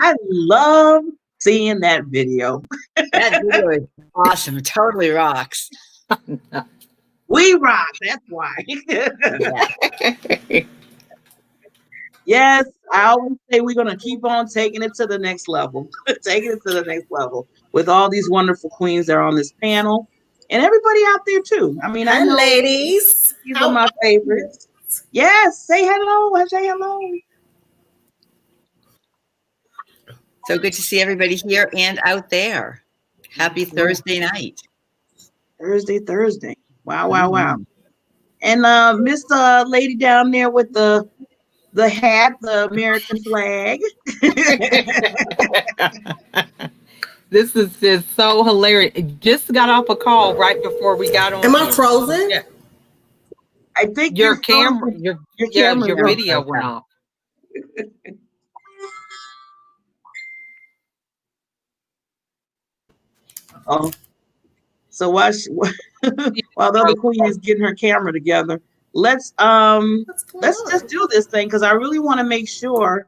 I love seeing that video. That video is awesome. It totally rocks. We rock. That's why. Yeah. Yes, I always say we're going to keep on taking it to the next level, taking it to the next level with all these wonderful queens that are on this panel and everybody out there too. I mean, I Hi, know ladies. these are my favorites. Yes, say hello. Say hello. So good to see everybody here and out there. Happy Thursday night. Thursday. Wow, wow, wow. And Miss Lady down there with the hat, the American flag. This is just so hilarious. Just got off a call right before we got on. Am I frozen? Yeah. I think your camera, your video went off. Oh, so while the other queen is getting her camera together, let's just do this thing because I really want to make sure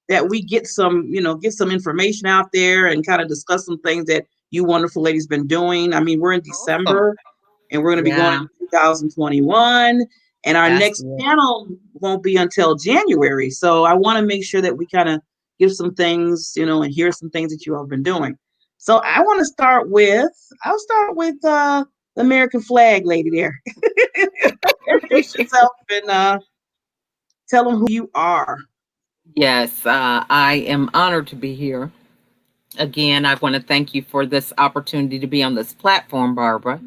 that we get some information out there and kind of discuss some things that you wonderful ladies been doing. I mean, we're in December and we're going to be going into 2021, and our next panel won't be until January. So I want to make sure that we kind of give some things, and hear some things that you all have been doing. So I want to start with the American flag lady there. Introduce yourself and tell them who you are. Yes, I am honored to be here. Again, I want to thank you for this opportunity to be on this platform, Barbara.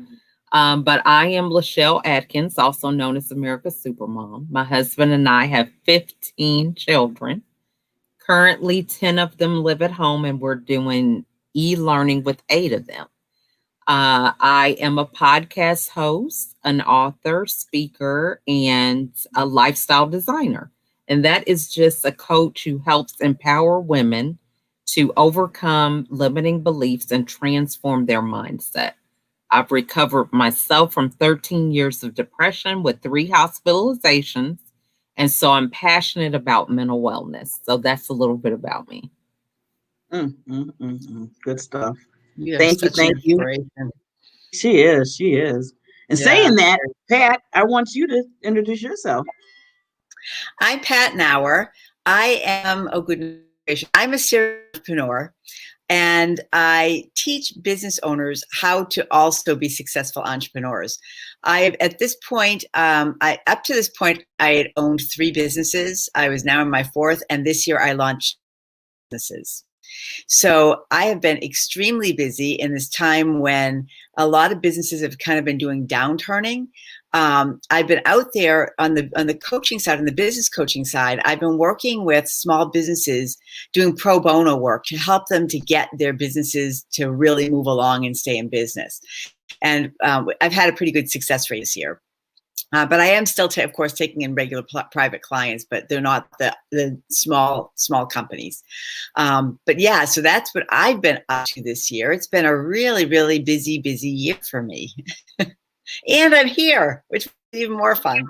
But I am Lachelle Atkins, also known as America's Supermom. My husband and I have 15 children. Currently, 10 of them live at home, and we're doing e-learning with 8 of them. I am a podcast host, an author, speaker, and a lifestyle designer. And that is just a coach who helps empower women to overcome limiting beliefs and transform their mindset. I've recovered myself from 13 years of depression with 3 hospitalizations. And so I'm passionate about mental wellness. So that's a little bit about me. Good stuff. Thank you. She is. And saying that, Pat, I want you to introduce yourself. I'm Pat Nauer. I am I'm a serial entrepreneur, and I teach business owners how to also be successful entrepreneurs. Up to this point, I had owned 3 businesses. I was now in my 4th, and this year I launched businesses. So I have been extremely busy in this time when a lot of businesses have kind of been doing downturning. I've been out there on the coaching side, on the business coaching side. I've been working with small businesses doing pro bono work to help them to get their businesses to really move along and stay in business. And I've had a pretty good success rate this year. But I am still, of course, taking in regular private clients, but they're not the small companies. But yeah, so that's what I've been up to this year. It's been a really, really busy year for me. And I'm here, which is even more fun.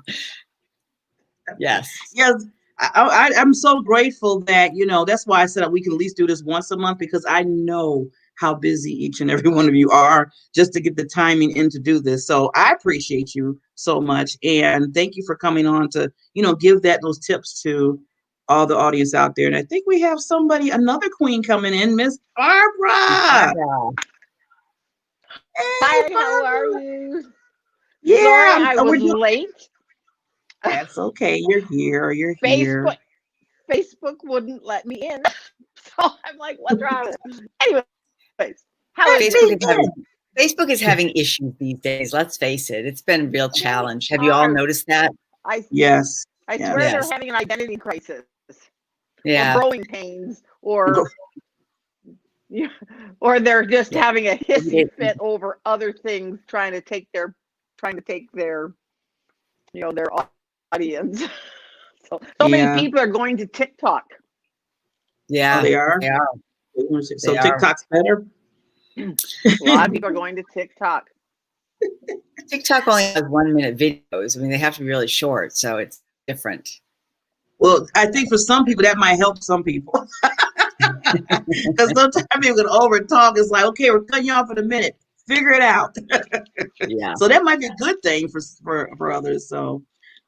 Yes. Yes. I'm so grateful that, that's why I said that we can at least do this once a month, because I know how busy each and every one of you are just to get the timing in to do this. So I appreciate you so much. And thank you for coming on to, give those tips to all the audience out there. And I think we have another queen coming in, Miss Barbara. Hey, hi, Barbara. How are you? Yeah. Sorry, I was late. That's okay. You're here. Facebook wouldn't let me in. So I'm like, what's wrong? Anyway. Facebook is having issues these days. Let's face it. It's been a real challenge. Have you all noticed that? Yes. I swear they're having an identity crisis. Yeah. Or growing pains, or they're just having a hissy fit over other things, trying to take their their audience. So many people are going to TikTok. Yeah. They are. Yeah. So TikTok's better. A lot of people are going to TikTok. TikTok only has 1-minute videos. I mean, they have to be really short, so it's different. Well, I think for some people that might help some people. Because sometimes people can over talk. It's like, okay, we're cutting you off in a minute. Figure it out. Yeah. So that might be a good thing for others. So,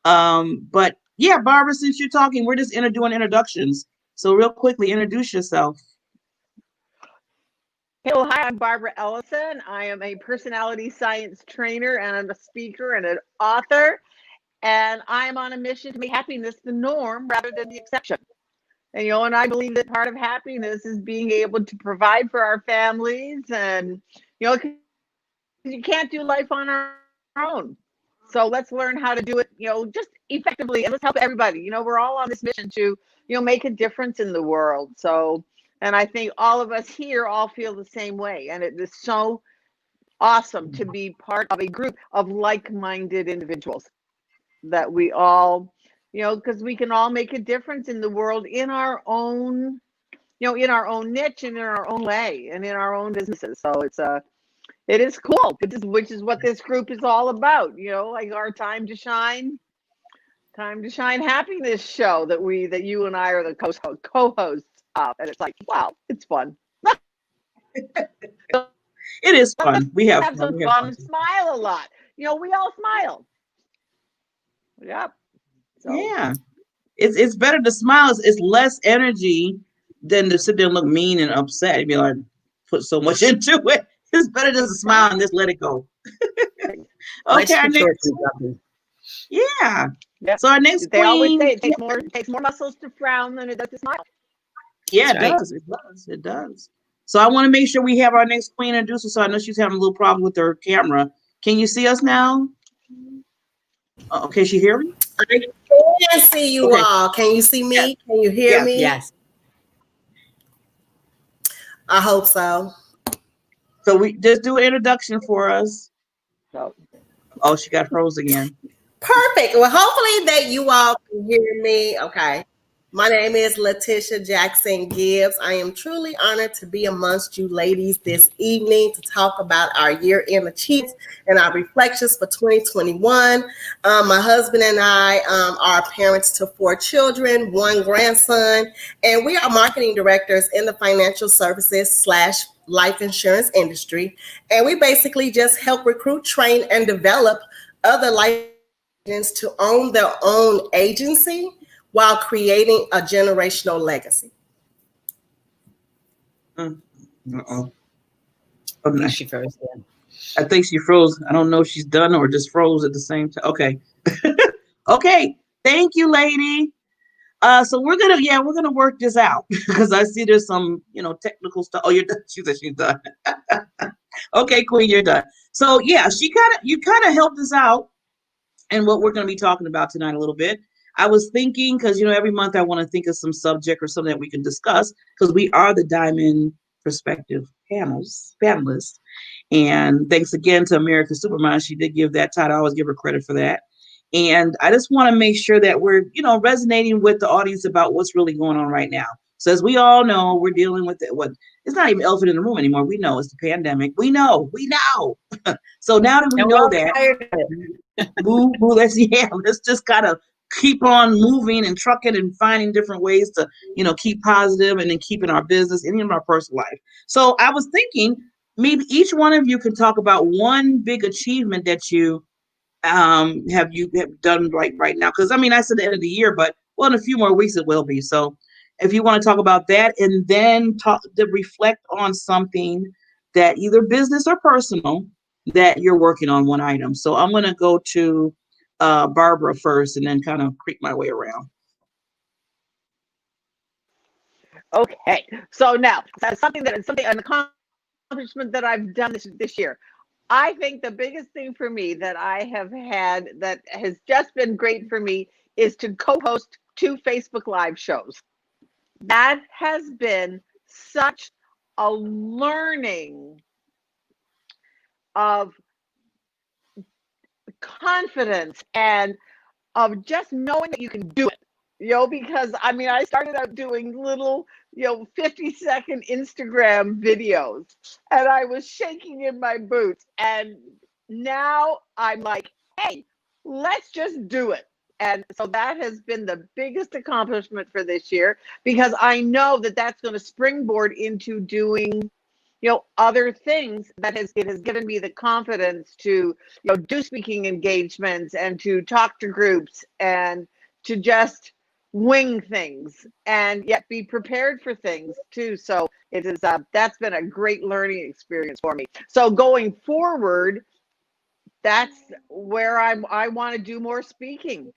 but yeah, Barbara, since you're talking, we're just doing introductions. So real quickly, introduce yourself. Hello, hi, I'm Barbara Ellison. I am a personality science trainer and I'm a speaker and an author. And I am on a mission to make happiness the norm rather than the exception. And, and I believe that part of happiness is being able to provide for our families and, 'cause you can't do life on our own. So let's learn how to do it, just effectively, and let's help everybody. We're all on this mission to, make a difference in the world. So, and I think all of us here all feel the same way. And it is so awesome to be part of a group of like-minded individuals that we all, because we can all make a difference in the world in our own, in our own niche and in our own way and in our own businesses. So it is cool, which is what this group is all about, like our time to shine happiness show that you and I are the co-hosts of. And it's like, wow, it's fun. It is fun. We have fun. some fun and smile a lot. We all smile. Yep. So. Yeah. It's better to smile. It's less energy than to sit there and look mean and upset. You'd be like, put so much into it. It's better just to smile and just let it go. Okay, our next. Yeah. Yep. So our next they queen. Always say it takes more muscles to frown than it does to smile. Yeah, it does. So I want to make sure we have our next queen introducer. So I know she's having a little problem with her camera. Can you see us now? Okay, she hear me? I can see you all. Can you see me? Yes. Can you hear me? Yes. I hope so. So we just do an introduction for us. So. Oh, she got froze again. Perfect. Well, hopefully that you all can hear me. Okay. My name is Letitia Jackson Gibbs. I am truly honored to be amongst you ladies this evening to talk about our year-end achievements and our reflections for 2021. My husband and I are parents to 4 children, 1 grandson, and we are marketing directors in the financial services / life insurance industry. And we basically just help recruit, train, and develop other life agents to own their own agency while creating a generational legacy. Uh-oh. Okay. She froze again. I think she froze. I don't know if she's done or just froze at the same time. Okay. Okay. Thank you, lady. So we're gonna work this out because I see there's some, technical stuff. Oh, you're done. She said she's done. Okay, Queen, you're done. So yeah, you kind of helped us out in what we're gonna be talking about tonight a little bit. I was thinking, because every month I want to think of some subject or something that we can discuss, because we are the Diamond Perspective panelists. And thanks again to America Supermom. She did give that title. I always give her credit for that. And I just want to make sure that we're, resonating with the audience about what's really going on right now. So as we all know, we're dealing with it's not even elephant in the room anymore. We know it's the pandemic. We know. So now that we know that, let's just kind of keep on moving and trucking and finding different ways to, keep positive and then keeping our business and even our personal life. So I was thinking maybe each one of you can talk about one big achievement that you have done right now. Because I said the end of the year, but in a few more weeks it will be. So if you want to talk about that and then reflect on something that either business or personal that you're working on, one item. So I'm going to go to Barbara first and then kind of creep my way around. Okay, so now an accomplishment that I've done this year. I think the biggest thing for me that I have had that has just been great for me is to co-host 2 Facebook Live shows. That has been such a learning of confidence and of just knowing that you can do it, because I started out doing little, 50-second Instagram videos and I was shaking in my boots. And now I'm like, hey, let's just do it. And so that has been the biggest accomplishment for this year, because I know that that's going to springboard into doing, other things. It has given me the confidence to, do speaking engagements and to talk to groups and to just wing things and yet be prepared for things too. So it is, that's been a great learning experience for me. So going forward, that's where I want to do more speaking.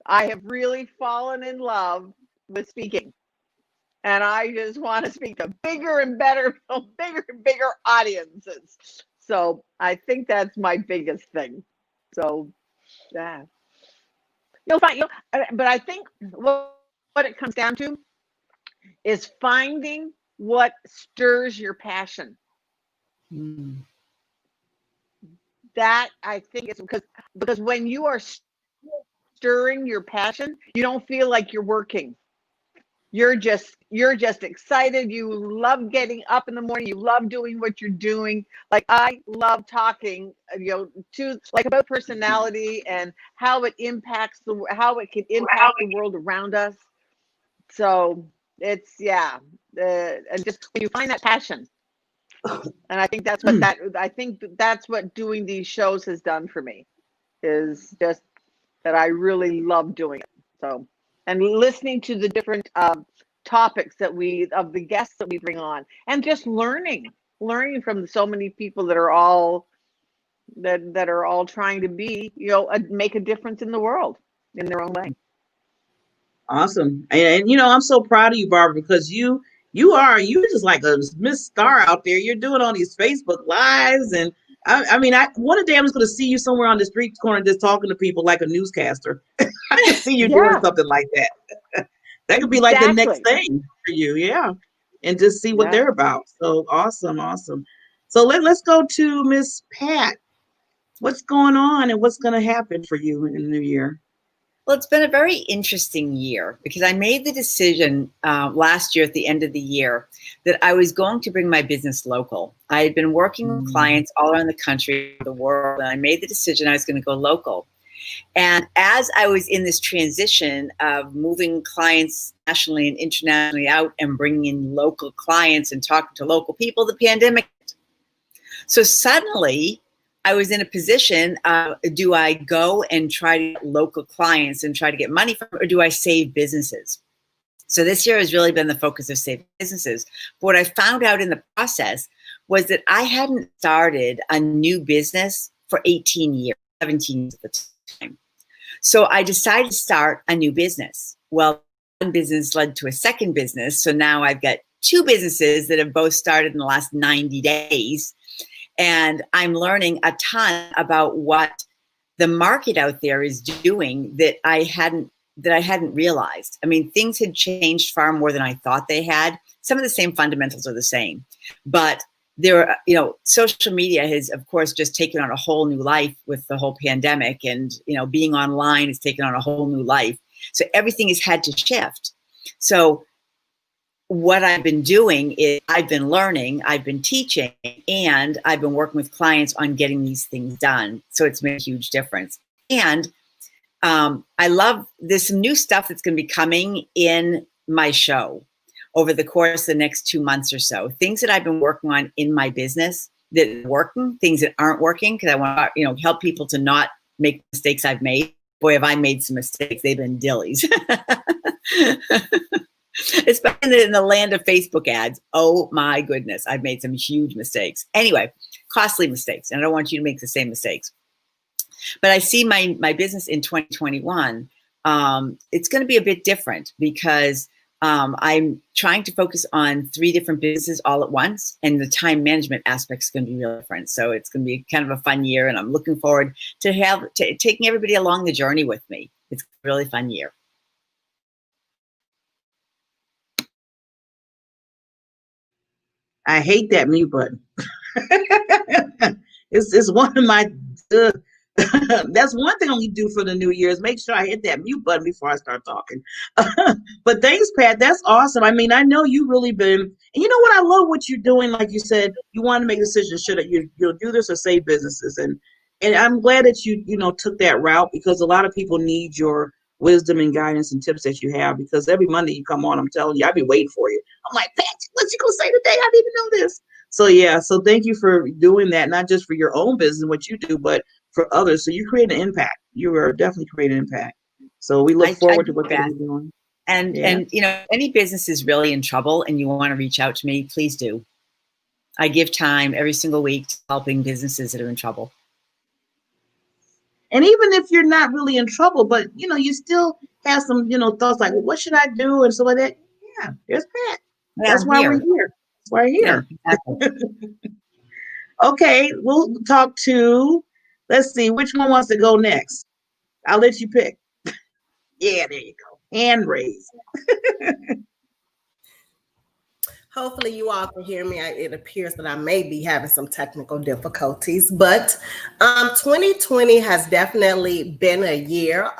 I have really fallen in love with speaking. And I just want to speak to bigger and better, bigger and bigger audiences. So I think that's my biggest thing. So, yeah. You'll find, but I think what it comes down to is finding what stirs your passion. Mm. That, I think, is because when you are stirring your passion, you don't feel like you're working. You're just excited. You love getting up in the morning. You love doing what you're doing. Like, I love talking, about personality and how it impacts how it can impact the world around us. So it's, and just when you find that passion, and I think that's what doing these shows has done for me, is just that I really love doing it. So, and listening to the different topics of the guests that we bring on, and just learning from so many people that are all trying to be, make a difference in the world in their own way. Awesome. And I'm so proud of you, Barbara, because you're just like a Miss Star out there. You're doing all these Facebook lives, and one day I'm just going to see you somewhere on the street corner just talking to people like a newscaster. I can see you doing something like that. That could be like the next thing for you, and just see what they're about. So awesome. So let's go to Miss Pat. What's going on and what's going to happen for you in the new year? Well, it's been a very interesting year, because I made the decision last year at the end of the year that I was going to bring my business local. I had been working with clients all around the country, the world, and I made the decision I was going to go local. And as I was in this transition of moving clients nationally and internationally out and bringing in local clients and talking to local people, the pandemic hit. So suddenly I was in a position, do I go and try to get local clients and try to get money from them, or do I save businesses? So this year has really been the focus of saving businesses. But what I found out in the process was that I hadn't started a new business for 18 years, 17 years at the time. So I decided to start a new business. Well, one business led to a second business. So now I've got two businesses that have both started in the last 90 days. And I'm learning a ton about what the market out there is doing that I hadn't realized. I mean, things had changed far more than I thought they had. Some of the same fundamentals are the same, but there, social media has, of course, just taken on a whole new life with the whole pandemic, and, being online has taken on a whole new life. So everything has had to shift. So what I've been doing is I've been learning, I've been teaching, and I've been working with clients on getting these things done. So it's made a huge difference. And there's some new stuff that's going to be coming in my show over the course of the next 2 months or so. Things that I've been working on in my business that are working, things that aren't working, because I want to, help people to not make mistakes I've made. Boy, have I made some mistakes. They've been dillies. Especially in the land of Facebook ads. Oh my goodness, I've made some huge mistakes. Anyway, costly mistakes, and I don't want you to make the same mistakes. But I see my business in 2021, it's going to be a bit different, because I'm trying to focus on 3 different businesses all at once, and the time management aspect is going to be real different. So it's going to be kind of a fun year, and I'm looking forward to taking everybody along the journey with me. It's a really fun year. I hate that mute button. It's one of my, that's one thing I'm going to do for the new year, is make sure I hit that mute button before I start talking. But thanks, Pat. That's awesome. I mean, I know you really been, and you know what? I love what you're doing. Like you said, you want to make decisions. Should you'll do this or save businesses? And I'm glad that you took that route, because a lot of people need your wisdom and guidance and tips that you have, because every Monday you come on, I'm telling you, I'll be waiting for you. I'm like, Pat, what you gonna say today? I didn't know this. So yeah, so thank you for doing that, not just for your own business, what you do, but for others. So you create an impact. You are definitely creating an impact. So we look forward to what you're doing. And any business is really in trouble and you want to reach out to me, please do. I give time every single week to helping businesses that are in trouble. And even if you're not really in trouble, but you still have some, thoughts like, well, what should I do? And so like that. Yeah, there's Pat. That's why we're here. That's why we're here. Yeah, exactly. Okay, we'll talk to, let's see, which one wants to go next? I'll let you pick. Yeah, there you go. Hand raised. Hopefully you all can hear me. It appears that I may be having some technical difficulties, but 2020 has definitely been a year.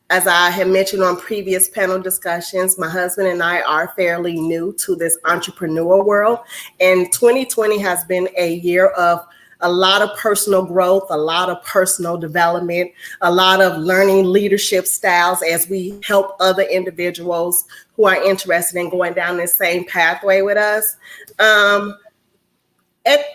As I had mentioned on previous panel discussions, my husband and I are fairly new to this entrepreneur world, and 2020 has been a year of a lot of personal growth, a lot of personal development, a lot of learning leadership styles as we help other individuals who are interested in going down this same pathway with us.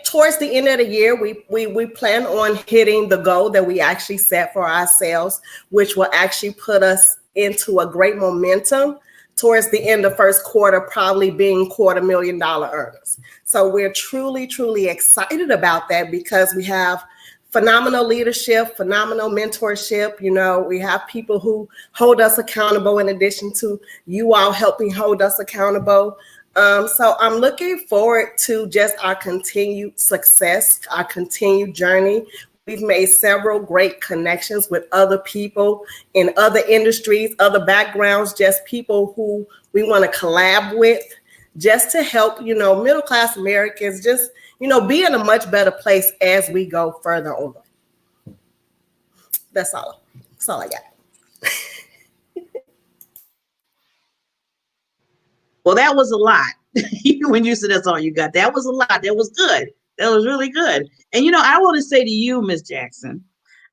Towards the end of the year, we plan on hitting the goal that we actually set for ourselves, which will actually put us into a great momentum towards the end of first quarter, probably being $250,000 earners. So we're truly, truly excited about that because we have phenomenal leadership, phenomenal mentorship. We have people who hold us accountable in addition to you all helping hold us accountable. So I'm looking forward to just our continued success, our continued journey. We've made several great connections with other people in other industries, other backgrounds, just people who we want to collab with, just to help, middle-class Americans just, be in a much better place as we go further on. That's all I got. Well, that was a lot. When you said that's all you got, that was a lot. That was good. That was really good. And, I want to say to you, Ms. Jackson,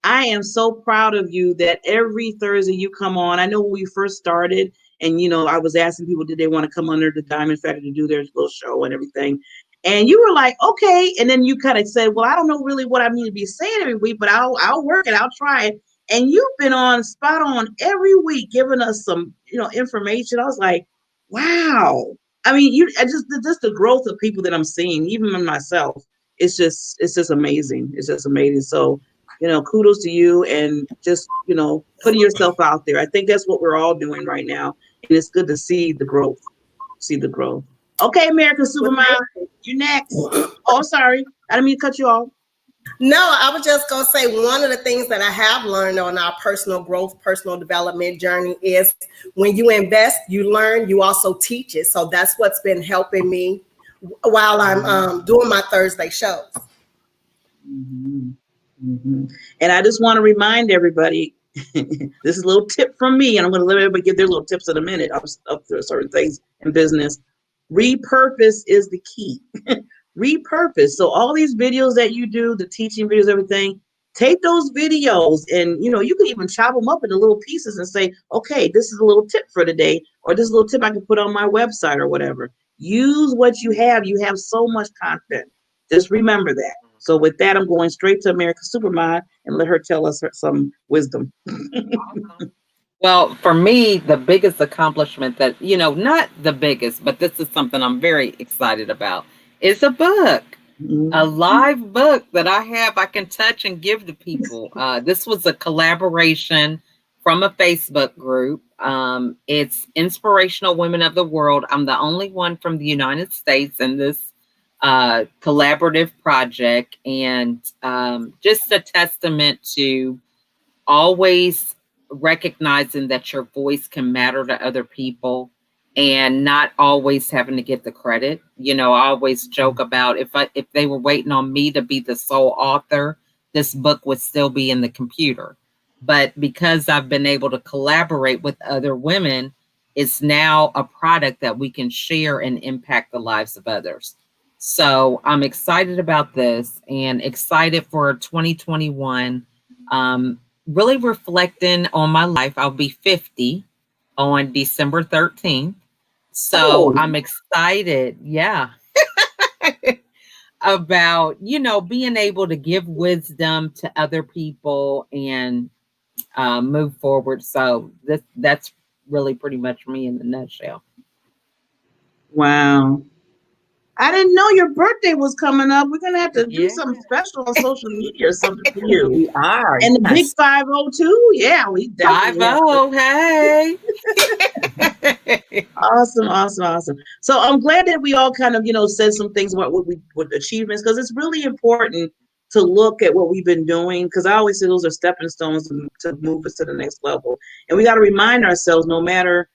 I am so proud of you that every Thursday you come on. I know when we first started and, I was asking people, did they want to come under the Diamond Factory to do their little show and everything? And you were like, okay. And then you kind of said, well, I don't know really what I need to be saying every week, but I'll work it. I'll try it. And you've been on spot on every week, giving us some, information. I was like, wow. I mean, just the growth of people that I'm seeing, even in myself, it's just amazing. It's just amazing. So, kudos to you and just, putting yourself out there. I think that's what we're all doing right now. And it's good to see the growth. Okay, American Supermom, you're next. Oh, sorry. I didn't mean to cut you off. No, I was just going to say one of the things that I have learned on our personal growth, personal development journey is when you invest, you learn, you also teach it. So that's what's been helping me while I'm doing my Thursday shows. Mm-hmm. Mm-hmm. And I just want to remind everybody, this is a little tip from me, and I'm going to let everybody give their little tips in a minute up to certain things in business. Repurpose is the key. Repurpose. So all these videos that you do, the teaching videos, everything, take those videos and, you can even chop them up into little pieces and say, okay, this is a little tip for today, or this is a little tip I can put on my website or whatever. Use what you have. You have so much content. Just remember that. So with that, I'm going straight to American Supermom and let her tell us some wisdom. Well, for me, the biggest accomplishment that, not the biggest, but this is something I'm very excited about, is a book, a live book that I can touch and give to people. This was a collaboration from a Facebook group. It's Inspirational Women of the World. I'm the only one from the United States in this collaborative project, and just a testament to always recognizing that your voice can matter to other people and not always having to get the credit. I always joke about if they were waiting on me to be the sole author, this book would still be in the computer. But because I've been able to collaborate with other women, it's now a product that we can share and impact the lives of others. So I'm excited about this and excited for 2021. really reflecting on my life. I'll be 50 on December 13th. So Oh, I'm excited. Yeah. About, being able to give wisdom to other people and move forward. So that's really pretty much me in a nutshell. wow. I didn't know your birthday was coming up. We're gonna have to do Yeah. something special on social media or something for you. We are. And the big Yes. 502, yeah, we definitely have to. 50, hey. Awesome, awesome, awesome. So I'm glad that we all kind of, said some things about what achievements, because it's really important to look at what we've been doing. Because I always say those are stepping stones to move us to the next level. And we got to remind ourselves, no matter,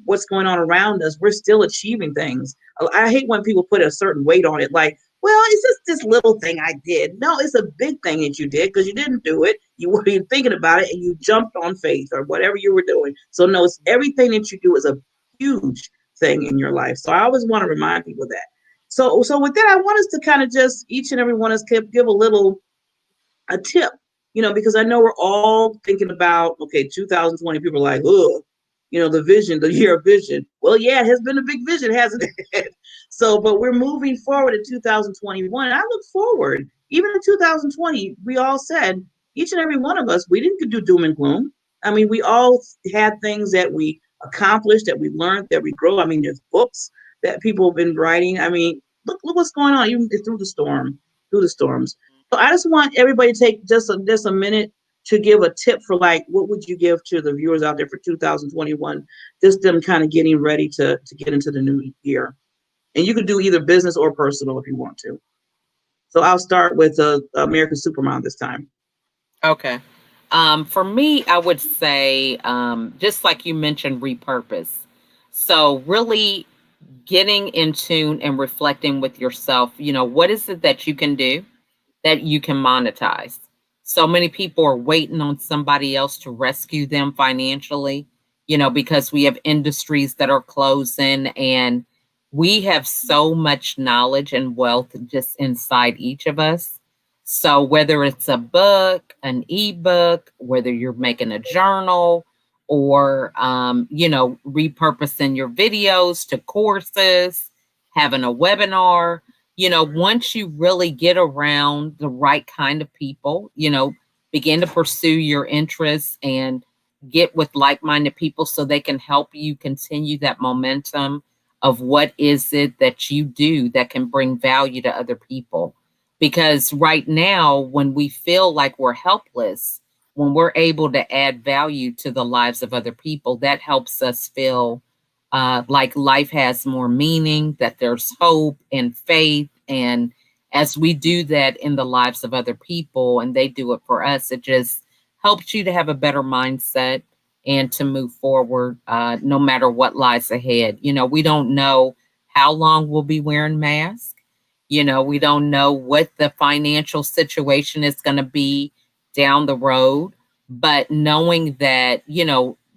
what's going on around us, we're still achieving things. I hate when people put a certain weight on it, like, well, it's just this little thing I did. No, it's a big thing that you did because you didn't do it. You were thinking about it and you jumped on faith or whatever you were doing. So no, it's everything that you do is a huge thing in your life. So I always want to remind people that. So with that, I want us to kind of just each and every one of us give a tip, because I know we're all thinking about, okay, 2020, people are like, oh, the vision, the year of vision. Well, yeah, it has been a big vision, hasn't it? So, but we're moving forward in 2021. And I look forward, even in 2020, we all said, each and every one of us, we didn't do doom and gloom. I mean, we all had things that we accomplished, that we learned, that we grow. I mean, there's books that people have been writing. I mean, look what's going on, even through the storms. So I just want everybody to take just a minute to give a tip for, like, what would you give to the viewers out there for 2021? Just them kind of getting ready to get into the new year. And you could do either business or personal if you want to. So I'll start with American Supermom this time. Okay. For me, I would say, just like you mentioned, repurpose. So really getting in tune and reflecting with yourself, what is it that you can do that you can monetize? So many people are waiting on somebody else to rescue them financially, because we have industries that are closing, and we have so much knowledge and wealth just inside each of us. So whether it's a book, an ebook, whether you're making a journal, or repurposing your videos to courses, having a webinar, once you really get around the right kind of people, begin to pursue your interests and get with like-minded people so they can help you continue that momentum of what is it that you do that can bring value to other people. Because right now, when we feel like we're helpless, when we're able to add value to the lives of other people, that helps us feel like life has more meaning, that there's hope and faith. And as we do that in the lives of other people and they do it for us, it just helps you to have a better mindset and to move forward no matter what lies ahead. We don't know how long we'll be wearing masks. We don't know what the financial situation is going to be down the road, but knowing that,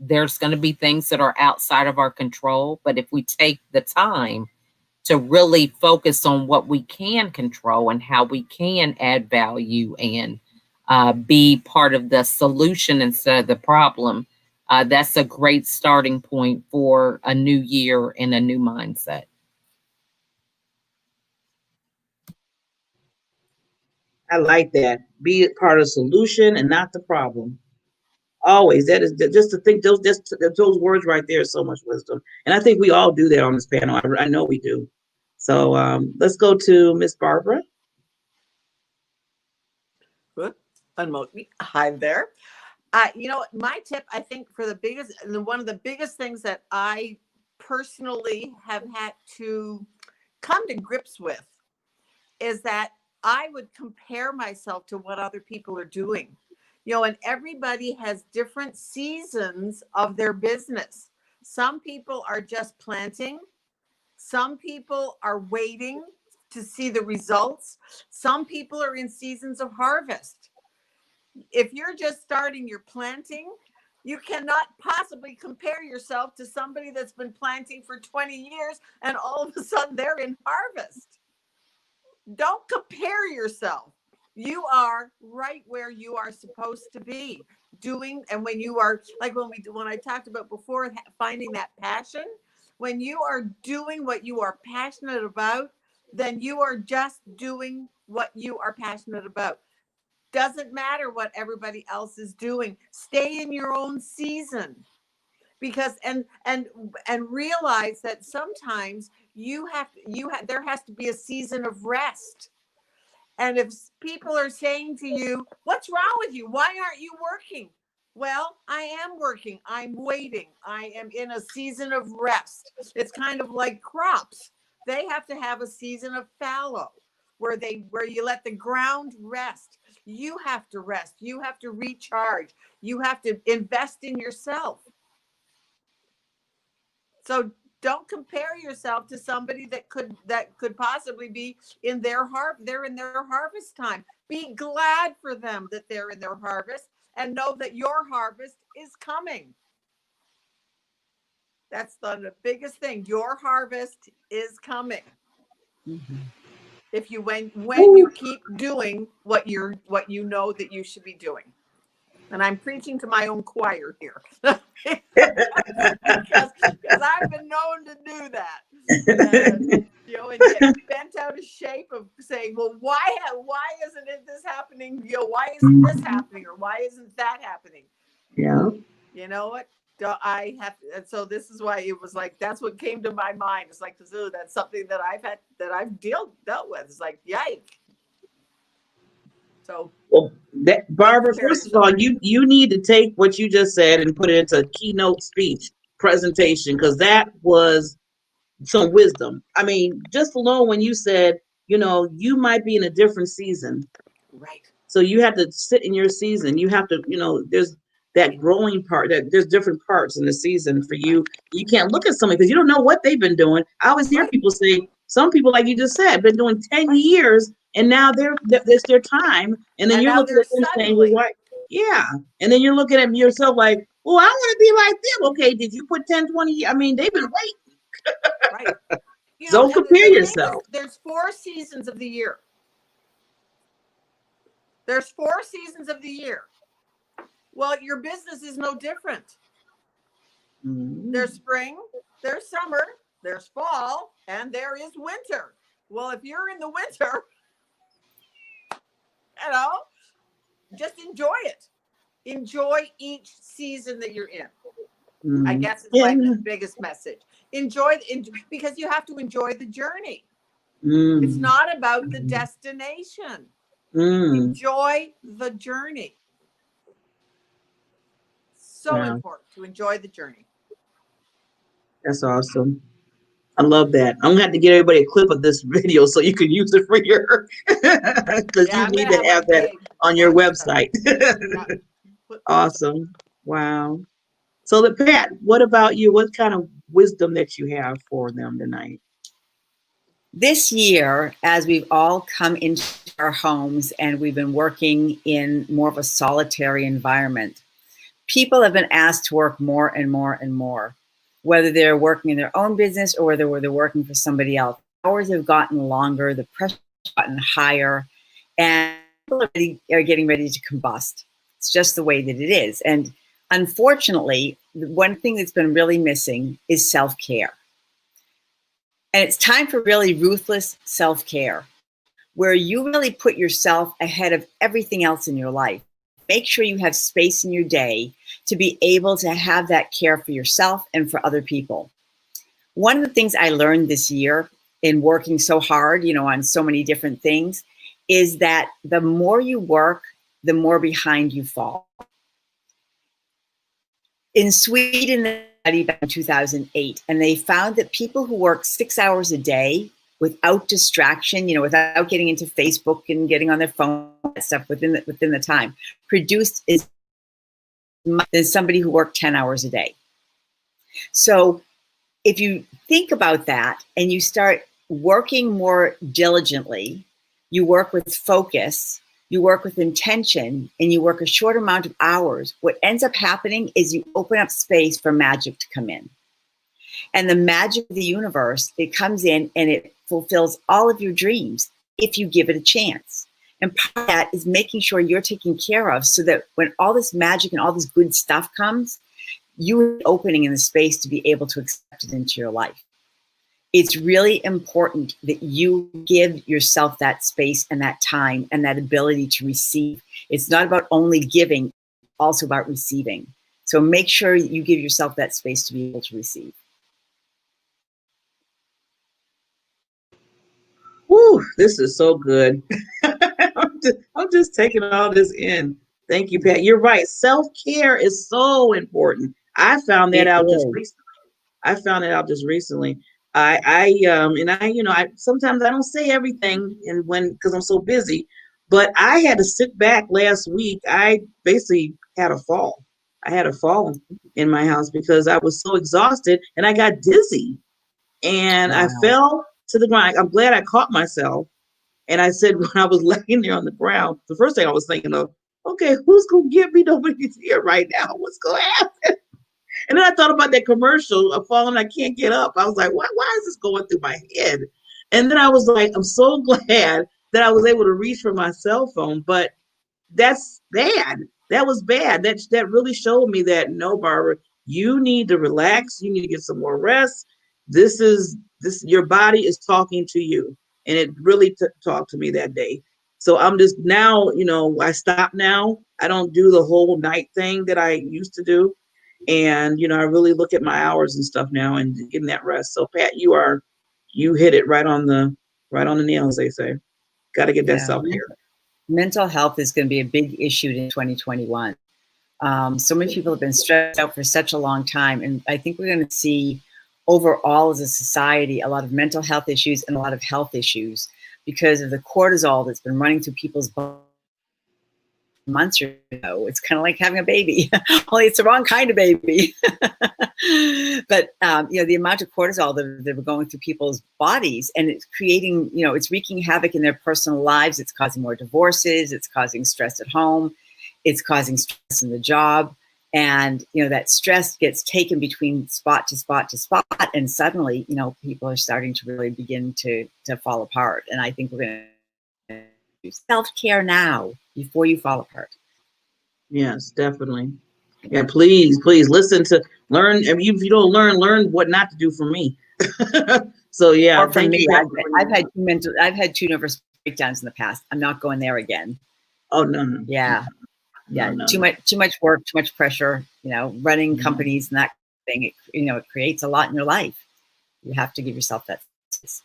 there's going to be things that are outside of our control. But if we take the time to really focus on what we can control and how we can add value and be part of the solution instead of the problem, that's a great starting point for a new year and a new mindset. I like that. Be part of the solution and not the problem. Always. That is just to think those words right there is so much wisdom. And I think we all do that on this panel. I know we do. So let's go to Miss Barbara. Good. Unmute me. Hi there. My tip, I think, one of the biggest things that I personally have had to come to grips with is that I would compare myself to what other people are doing. And everybody has different seasons of their business. Some people are just planting. Some people are waiting to see the results. Some people are in seasons of harvest. If you're just starting your planting, you cannot possibly compare yourself to somebody that's been planting for 20 years and all of a sudden they're in harvest. Don't compare yourself. You are right where you are supposed to be doing. And when you are like, when I talked about before, finding that passion, when you are doing what you are passionate about, then you are just doing what you are passionate about. Doesn't matter what everybody else is doing. Stay in your own season, because and realize that sometimes there has to be a season of rest. And if people are saying to you, what's wrong with you? Why aren't you working? Well, I am working. I'm waiting. I am in a season of rest. It's kind of like crops. They have to have a season of fallow where you let the ground rest. You have to rest. You have to recharge. You have to invest in yourself. So don't compare yourself to somebody that could possibly be in their they're in their harvest time. Be glad for them that they're in their harvest, and know that your harvest is coming. That's the biggest thing. Your harvest is coming. Mm-hmm. If you when you keep doing what you know that you should be doing. And I'm preaching to my own choir here. because I've been known to do that. And get bent out of shape of saying, well, why isn't this happening? Why isn't this happening? Or why isn't that happening? Yeah. You know what? I have to, and so this is why it was like, that's what came to my mind. It's like, that's something that I've dealt with. It's like, yikes. So, well, Barbara, first of all, you need to take what you just said and put it into a keynote speech presentation, because that was some wisdom. I mean, just alone when you said, you might be in a different season. Right. So you have to sit in your season. You have to, there's that growing part, that there's different parts in the season for you. You can't look at somebody because you don't know what they've been doing. I always hear people say, some people, like you just said, been doing 10 years and now it's their time. And then you're looking at them saying, well, why? Yeah. And then you're looking at yourself like, well, I want to be like them. Okay, did you put 10, 20 years? I mean, they've been waiting. Right. Don't compare yourself. There's 4 seasons of the year. There's 4 seasons of the year. Well, your business is no different. Mm-hmm. There's spring, there's summer, there's fall, and there is winter. Well, if you're in the winter, just enjoy it. Enjoy each season that you're in. Mm-hmm. I guess it's like the biggest message. Enjoy because you have to enjoy the journey. Mm-hmm. It's not about the destination. Mm-hmm. Enjoy the journey. So important to enjoy the journey. That's awesome. I love that. I'm gonna have to get everybody a clip of this video so you can use it for your because you need to have that on your website. Awesome. Wow. So Pat, what about you? What kind of wisdom that you have for them tonight? This year, as we've all come into our homes and we've been working in more of a solitary environment, people have been asked to work more and more and more, whether they're working in their own business or whether they're working for somebody else. Hours have gotten longer, the pressure has gotten higher, and people are getting ready to combust. It's just the way that it is. And unfortunately, one thing that's been really missing is self-care. And it's time for really ruthless self-care, where you really put yourself ahead of everything else in your life. Make sure you have space in your day to be able to have that care for yourself and for other people. One of the things I learned this year in working so hard, on so many different things, is that the more you work, the more behind you fall. In Sweden, they studied back in 2008, and they found that people who work 6 hours a day without distraction, without getting into Facebook and getting on their phone and stuff within the time, produced as much as somebody who worked 10 hours a day. So if you think about that and you start working more diligently, you work with focus, you work with intention, and you work a short amount of hours, what ends up happening is you open up space for magic to come in. And the magic of the universe, it comes in and it fulfills all of your dreams if you give it a chance. And part of that is making sure you're taken care of so that when all this magic and all this good stuff comes, you are opening in the space to be able to accept it into your life. It's really important that you give yourself that space and that time and that ability to receive. It's not about only giving, it's also about receiving. So make sure you give yourself that space to be able to receive. Whew, this is so good. I'm just taking all this in. Thank you, Pat. You're right. Self-care is so important. I found that out just recently. I sometimes I don't say everything and because I'm so busy, but I had to sit back last week. I basically had a fall. I had a fall in my house because I was so exhausted and I got dizzy and I fell to the ground. I'm glad I caught myself. And I said, when I was laying there on the ground, the first thing I was thinking of, okay, who's going to get me? Nobody's here right now. What's going to happen? And then I thought about that commercial of falling, I can't get up. I was like, why is this going through my head? And then I was like, I'm so glad that I was able to reach for my cell phone, but that's bad. That was bad. That really showed me that, no, Barbara, you need to relax. You need to get some more rest. Your body is talking to you. And it really talked to me that day. So I'm just now, I stop now. I don't do the whole night thing that I used to do. And, I really look at my hours and stuff now and getting that rest. So Pat, you hit it right on the nail, as they say. Got to get that self-care. Mental health is going to be a big issue in 2021. So many people have been stressed out for such a long time. And I think we're going to see overall as a society a lot of mental health issues and a lot of health issues because of the cortisol that's been running through people's bodies months ago. It's kind of like having a baby, only it's the wrong kind of baby. But the amount of cortisol that we're going through people's bodies, and it's creating, it's wreaking havoc in their personal lives. It's causing more divorces. It's causing stress at home. It's causing stress in the job. And, that stress gets taken between spot to spot to spot. And suddenly, people are starting to really begin to fall apart. And I think we're going to do self-care now before you fall apart. Yes, definitely. Yeah, please learn. If you don't learn what not to do for me. So yeah. Or for me, I've had two nervous breakdowns in the past. I'm not going there again. Oh, no. Yeah. Yeah, no. Too much work, too much pressure, running companies and that thing, it creates a lot in your life. You have to give yourself that space.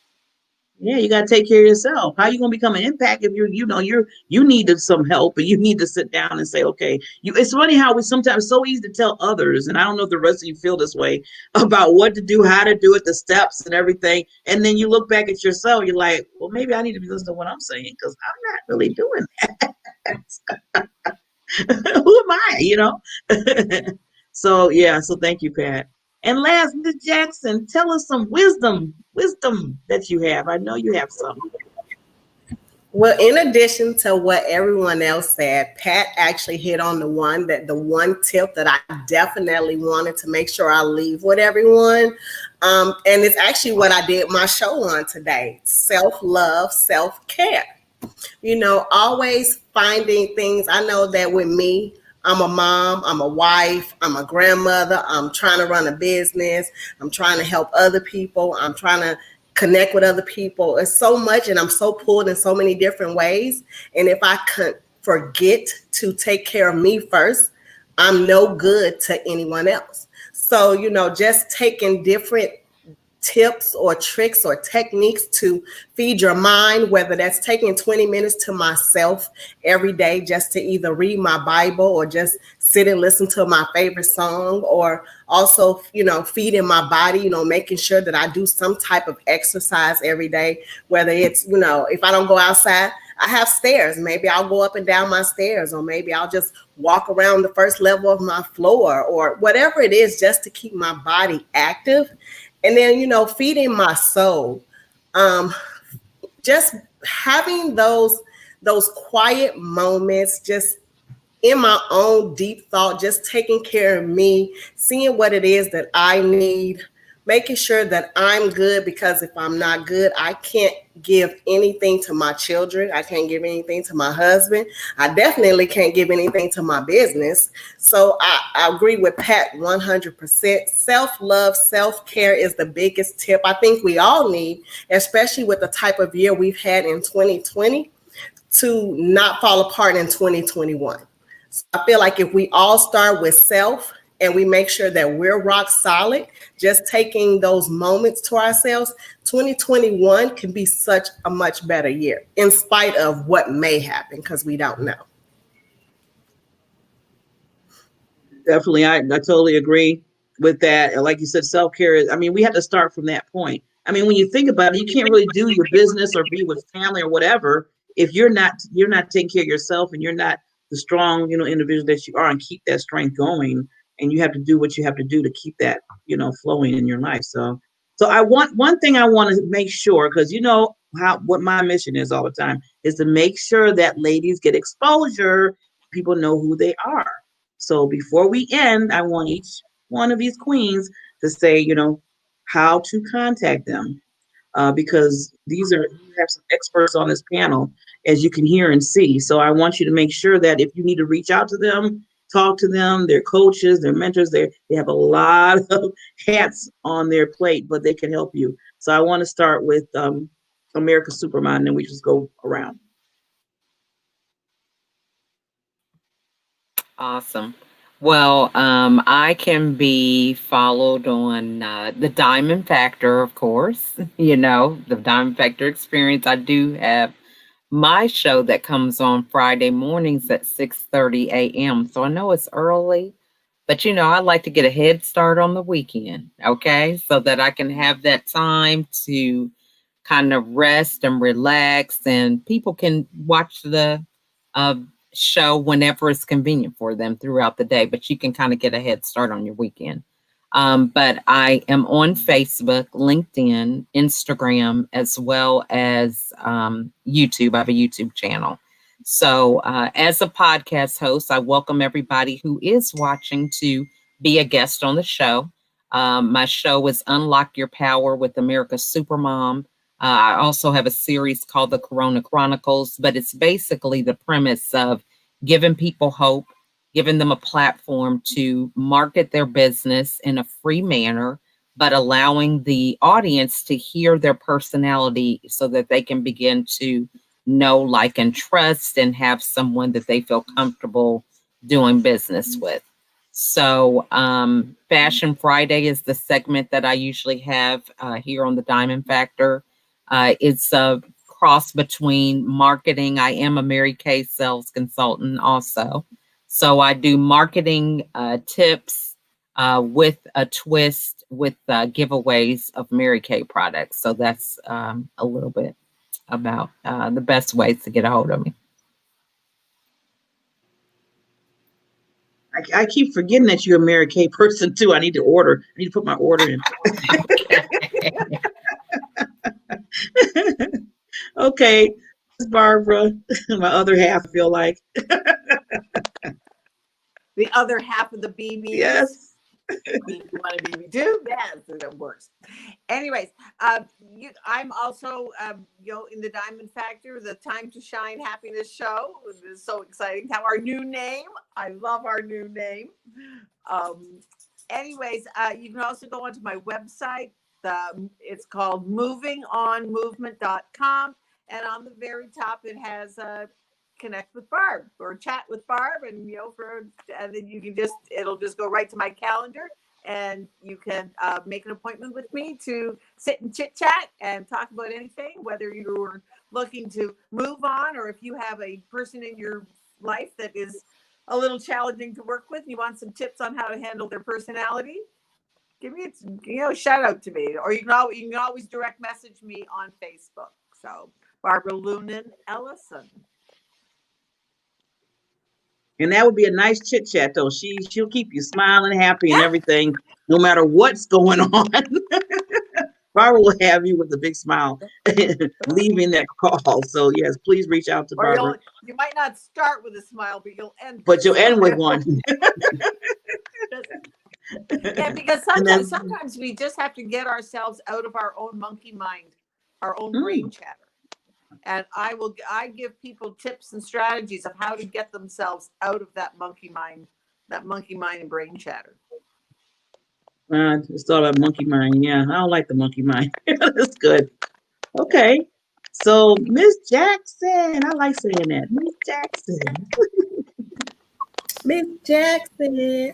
Yeah, you got to take care of yourself. How are you going to become an impact if you needed some help and you need to sit down and say, okay, it's funny how we sometimes so easy to tell others. And I don't know if the rest of you feel this way about what to do, how to do it, the steps and everything. And then you look back at yourself, you're like, well, maybe I need to be listening to what I'm saying because I'm not really doing that. Who am I, So thank you, Pat. And last, Ms. Jackson, tell us some wisdom that you have. I know you have some. Well, in addition to what everyone else said, Pat actually hit on the one tip that I definitely wanted to make sure I leave with everyone. And it's actually what I did my show on today: self-love, self-care. Always finding things. I know that with me, I'm a mom, I'm a wife, I'm a grandmother, I'm trying to run a business, I'm trying to help other people, I'm trying to connect with other people. It's so much, and I'm so pulled in so many different ways. And if I could forget to take care of me first, I'm no good to anyone else. So, just taking different tips or tricks or techniques to feed your mind, whether that's taking 20 minutes to myself every day just to either read my Bible or just sit and listen to my favorite song, or also, feeding my body, making sure that I do some type of exercise every day, whether it's, if I don't go outside, I have stairs. Maybe I'll go up and down my stairs, or maybe I'll just walk around the first level of my floor, or whatever it is, just to keep my body active. And then, feeding my soul, just having those quiet moments, just in my own deep thought, just taking care of me, seeing what it is that I need, making sure that I'm good, because if I'm not good, I can't give anything to my children. I can't give anything to my husband. I definitely can't give anything to my business. So I agree with Pat 100%. Self-love, self-care is the biggest tip I think we all need, especially with the type of year we've had in 2020, to not fall apart in 2021. So I feel like if we all start with self and we make sure that we're rock solid, just taking those moments to ourselves, 2021 can be such a much better year in spite of what may happen, because we don't know. Definitely, I totally agree with that. And like you said, self-care is, I mean, we have to start from that point. I mean, when you think about it, you can't really do your business or be with family or whatever if you're not taking care of yourself, and you're not the strong, individual that you are, and keep that strength going. And you have to do what you have to do to keep that, flowing in your life. So I want, one thing I want to make sure, because what my mission is all the time, is to make sure that ladies get exposure, people know who they are. So before we end, I want each one of these queens to say, how to contact them, because you have some experts on this panel, as you can hear and see. So I want you to make sure that if you need to reach out to them, talk to them, their coaches, their mentors, they have a lot of hats on their plate, but they can help you. So I want to start with America's Supermom, and then we just go around. Awesome. Well, I can be followed on the Diamond Factor, of course. The Diamond Factor Experience. I do have my show that comes on Friday mornings at 6:30 a.m. So I know it's early, but I like to get a head start on the weekend, okay? So that I can have that time to kind of rest and relax, and people can watch the show whenever it's convenient for them throughout the day, but you can kind of get a head start on your weekend. But I am on Facebook, LinkedIn, Instagram, as well as YouTube. I have a YouTube channel. So as a podcast host, I welcome everybody who is watching to be a guest on the show. My show is Unlock Your Power with America's Supermom. I also have a series called The Corona Chronicles, but it's basically the premise of giving people hope, giving them a platform to market their business in a free manner, but allowing the audience to hear their personality so that they can begin to know, like, and trust, and have someone that they feel comfortable doing business with. So Fashion Friday is the segment that I usually have here on the Diamond Factor. It's a cross between marketing. I am a Mary Kay sales consultant also. So I do marketing tips with a twist with giveaways of Mary Kay products. So that's a little bit about the best ways to get a hold of me. I keep forgetting that you're a Mary Kay person too. I need to put my order in. Okay, Barbara, my other half, I feel like. The other half of the BB. Yes. You want a BB too? Yes, it works. Anyways, I'm also, in the Diamond Factor, the Time to Shine Happiness Show. It is so exciting. Have our new name. I love our new name. Anyways, you can also go onto my website. It's called movingonmovement.com. And on the very top, it has connect with Barb or chat with Barb, and and then you can it'll just go right to my calendar, and you can make an appointment with me to sit and chit chat and talk about anything, whether you're looking to move on, or if you have a person in your life that is a little challenging to work with and you want some tips on how to handle their personality. Give me a shout out to me, or you can always direct message me on Facebook. So Barbara Lunan Ellison. And that would be a nice chit chat, though. She'll keep you smiling, happy, and everything, no matter what's going on. Barbara will have you with a big smile, leaving that call. So yes, please reach out to Barbara. You might not start with a smile, but you'll end. But you'll end with one. Yeah, because And then, sometimes we just have to get ourselves out of our own monkey mind, our own Mm. brain chatter. And I give people tips and strategies of how to get themselves out of that monkey mind and brain chatter. it's all about monkey mind. Yeah, I don't like the monkey mind. That's good. Okay. So Miss Jackson, I like saying that. Miss Jackson. Miss Jackson.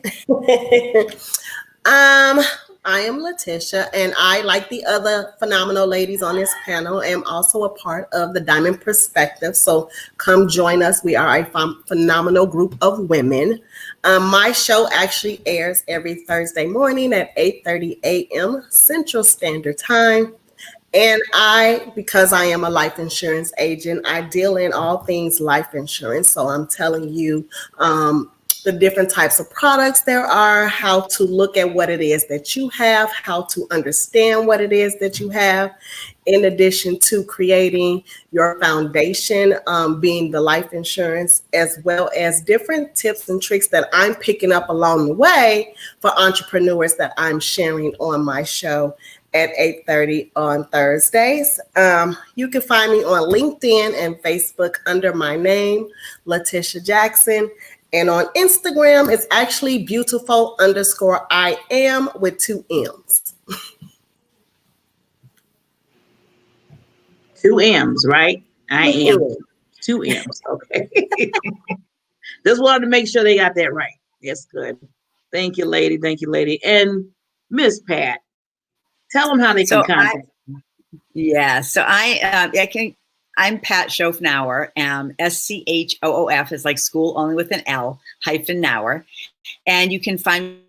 I am Letitia, and I, like the other phenomenal ladies on this panel, am also a part of the Diamond Perspective. So come join us. We are a phenomenal group of women. My show actually airs every Thursday morning at 8:30 a.m. Central Standard Time. And because I am a life insurance agent, I deal in all things life insurance. So I'm telling you the different types of products there are, how to look at what it is that you have, how to understand what it is that you have, in addition to creating your foundation, being the life insurance, as well as different tips and tricks that I'm picking up along the way for entrepreneurs that I'm sharing on my show at 8:30 on Thursdays. You can find me on LinkedIn and Facebook under my name, Letitia Jackson. And on Instagram, it's actually beautiful_I am with 2 M's. 2 M's, right? I am. Mhm. 2 M's. Okay. Just wanted to make sure they got that right. That's good. Thank you, lady. Thank you, lady. And Miss Pat, tell them how they can contact you. Yeah, so I'm Pat Schofnauer. SCHOOF is like school, only with an L, -Nauer. And you can find me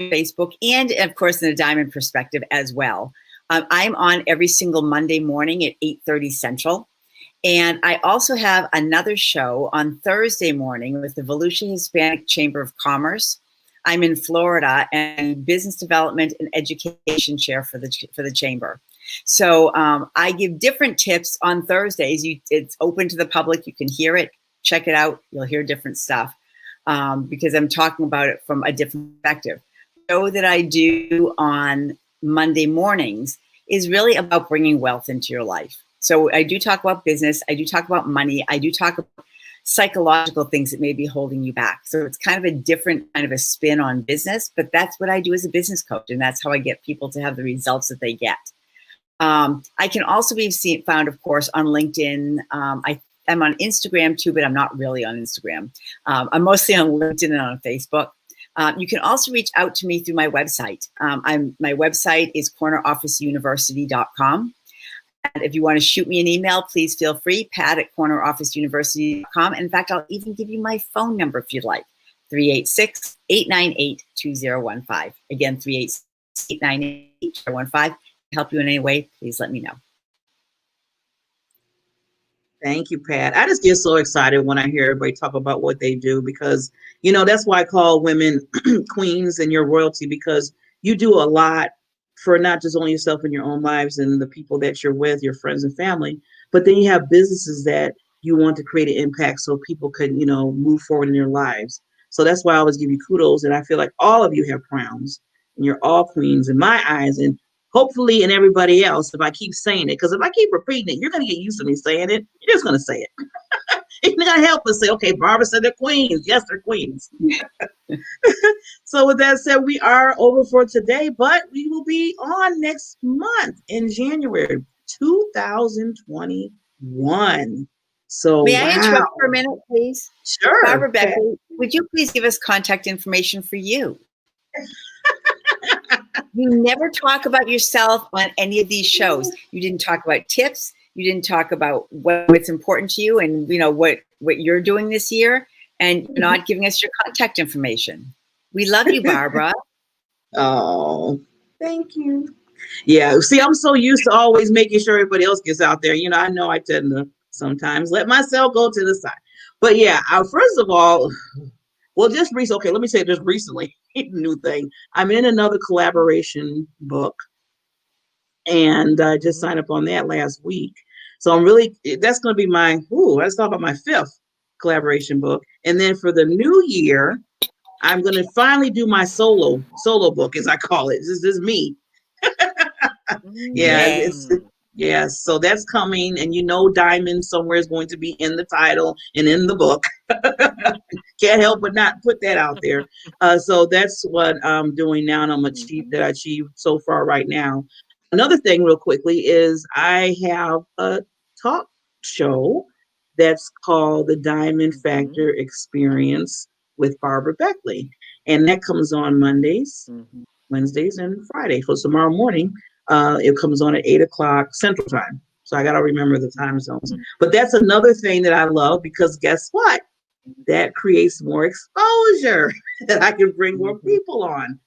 on Facebook and, of course, in the Diamond Perspective as well. I'm on every single Monday morning at 8:30 Central. And I also have another show on Thursday morning with the Volusia Hispanic Chamber of Commerce. I'm in Florida and business development and education chair for the chamber. So I give different tips on Thursdays. It's open to the public. You can hear it, check it out. You'll hear different stuff because I'm talking about it from a different perspective. The show that I do on Monday mornings is really about bringing wealth into your life. So I do talk about business. I do talk about money. I do talk about psychological things that may be holding you back. So it's kind of a different kind of a spin on business, but that's what I do as a business coach. And that's how I get people to have the results that they get. I can also be found, of course, on LinkedIn. I'm on Instagram too, but I'm not really on Instagram. I'm mostly on LinkedIn and on Facebook. You can also reach out to me through my website. My website is cornerofficeuniversity.com. And if you want to shoot me an email, please feel free, pat@cornerofficeuniversity.com. In fact, I'll even give you my phone number if you'd like, 386-898-2015. Again, 386-898-2015. Help you in any way, please let me know. Thank you, Pat. I just get so excited when I hear everybody talk about what they do because, that's why I call women queens and your royalty, because you do a lot for not just only yourself and your own lives and the people that you're with, your friends and family, but then you have businesses that you want to create an impact so people could, move forward in their lives. So that's why I always give you kudos. And I feel like all of you have crowns and you're all queens in my eyes. And hopefully in everybody else, if I keep saying it, because if I keep repeating it, you're going to get used to me saying it. You're just going to say it. You're going to help us say, okay, Barbara said they're queens. Yes, they're queens. So with that said, we are over for today, but we will be on next month in January 2021. So May I interrupt for a minute, please? Sure. Barbara Beckley, would you please give us contact information for you? You never talk about yourself on any of these shows. You didn't talk about tips. You didn't talk about what's important to you and what you're doing this year, and you're not giving us your contact information. We love you, Barbara. Oh, thank you. Yeah, see, I'm so used to always making sure everybody else gets out there. I know I tend to sometimes let myself go to the side. But yeah, first of all, well, just recently, okay, let me say just recently, new thing. I'm in another collaboration book, and I just signed up on that last week. So that's going to be let's talk about my 5th collaboration book. And then for the new year, I'm going to finally do my solo book, as I call it. This is me. Yeah, yes. So that's coming, and diamond somewhere is going to be in the title and in the book. Can't help but not put that out there. So that's what I'm doing now, and I achieved so far right now. Another thing, real quickly, is I have a talk show that's called the Diamond Factor Experience with Barbara Beckley, and that comes on Mondays, Wednesdays, and Friday. So tomorrow morning, it comes on at 8 o'clock Central Time. So I got to remember the time zones. But that's another thing that I love, because guess what? That creates more exposure that I can bring more people on.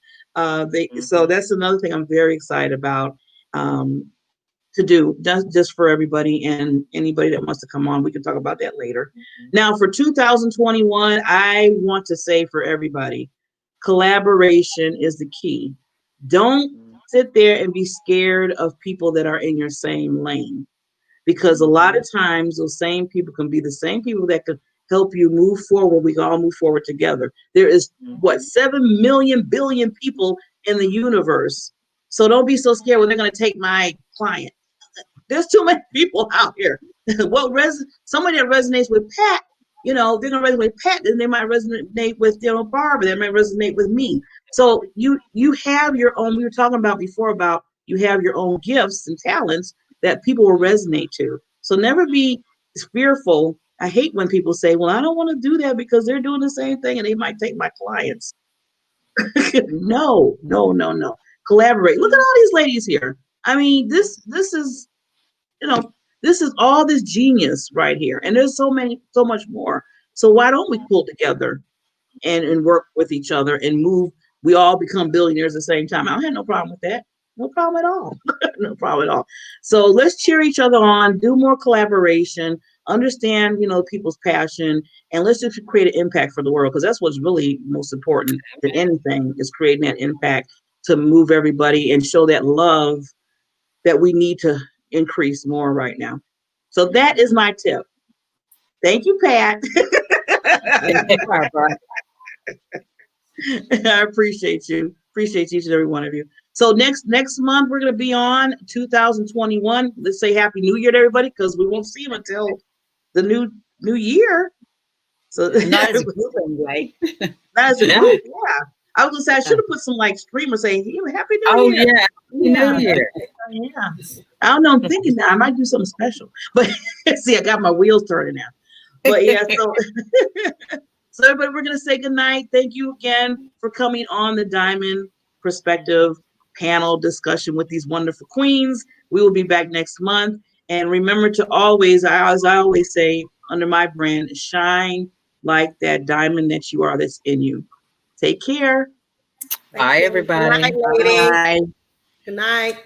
So that's another thing I'm very excited about to do, just for everybody, and anybody that wants to come on. We can talk about that later. Now, for 2021, I want to say for everybody, collaboration is the key. Don't sit there and be scared of people that are in your same lane, because a lot of times those same people can be the same people that could help you move forward. We can all move forward together. There is 7 million billion people in the universe. So don't be so scared when they're going to take my client. There's too many people out here. Somebody that resonates with Pat, they're going to resonate with Pat, then they might resonate with Barbara, they might resonate with me. So you have your own, we were talking about before about you have your own gifts and talents that people will resonate to. So never be fearful. I hate when people say, well, I don't want to do that because they're doing the same thing and they might take my clients. No. Collaborate. Look at all these ladies here. I mean, this is, this is all this genius right here. And there's so much more. So why don't we pull together and work with each other and move? We all become billionaires at the same time. I don't have no problem with that. No problem at all. No problem at all. So let's cheer each other on, do more collaboration, understand, people's passion, and let's just create an impact for the world, because that's what's really most important than anything, is creating that impact to move everybody and show that love that we need to increase more right now. So that is my tip. Thank you, Pat. I appreciate you. Appreciate each and every one of you. So next month we're going to be on 2021. Let's say Happy New Year to everybody, because we won't see them until the new year. So not as a group, right? Not as a group, yeah. I was gonna say I should have put some streamer saying Happy New Year. New Year. Yeah. I don't know. I'm thinking now I might do something special, but see, I got my wheels turning now. But yeah, so everybody, we're gonna say good night. Thank you again for coming on the Diamond Perspective panel discussion with these wonderful queens. We will be back next month, and remember to always, as I always say, under my brand, shine like that diamond that you are, that's in you. Take care. Bye, everybody. Good night, ladies. Bye. Good night.